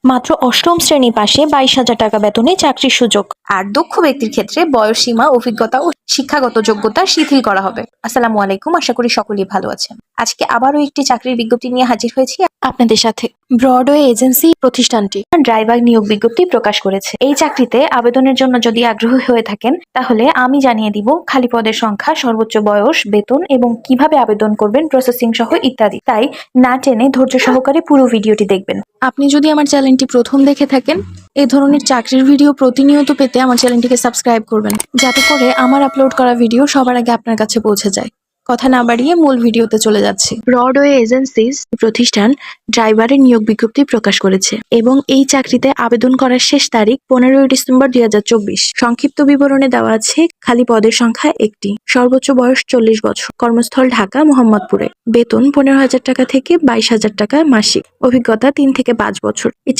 মাত্র অষ্টম শ্রেণী পাশে 22,000 টাকা বেতনে চাকরির সুযোগ। আর দক্ষ ব্যক্তির ক্ষেত্রে বয়সসীমা, অভিজ্ঞতা ও শিক্ষাগত যোগ্যতা শিথিল করা হবে। আসসালামু আলাইকুম, আশা করি সকলেই ভালো আছেন। আজকে আবারও একটি চাকরির বিজ্ঞপ্তি নিয়ে হাজির হয়েছি আপনাদের সাথে। ব্রডওয়ে এজেন্সি প্রতিষ্ঠানটি ড্রাইভার নিয়োগ বিজ্ঞপ্তি প্রকাশ করেছে। এই চাকরিতে আবেদনের জন্য যদি আগ্রহী হয়ে থাকেন তাহলে আমি জানিয়ে দিব খালি পদের সংখ্যা, সর্বোচ্চ বয়স, বেতন এবং কিভাবে আবেদন করবেন, প্রসেসিং সহ ইত্যাদি। তাই না টেনে ধৈর্য সহকারে পুরো ভিডিওটি দেখবেন। আপনি যদি আমার চ্যানেলটি প্রথম দেখে থাকেন, এই ধরনের চাকরির ভিডিও প্রতিনিয়ত পেতে আমার চ্যানেলটিকে সাবস্ক্রাইব করবেন, যাতে করে আমার আপলোড করা ভিডিও সবার আগে আপনার কাছে পৌঁছে যায়। কথা না বাড়িয়ে মূল ভিডিওতে চলে যাচ্ছি। ব্রডওয়ে এজেন্সিস প্রতিষ্ঠান ড্রাইভারের নিয়োগ বিজ্ঞপ্তি প্রকাশ করেছে এবং এই চাকরিতে আবেদন করার শেষ তারিখ 15 ডিসেম্বর 2024। সংক্ষিপ্ত বিবরণে দেওয়া আছে খালি পদের সংখ্যা একটি, সর্বোচ্চ বয়স 40 বছর, কর্মস্থল ঢাকা মোহাম্মদপুরে, বেতন 15,000 টাকা থেকে 22,000 টাকা মাসিক, অভিজ্ঞতা 3 থেকে 5 বছর। এই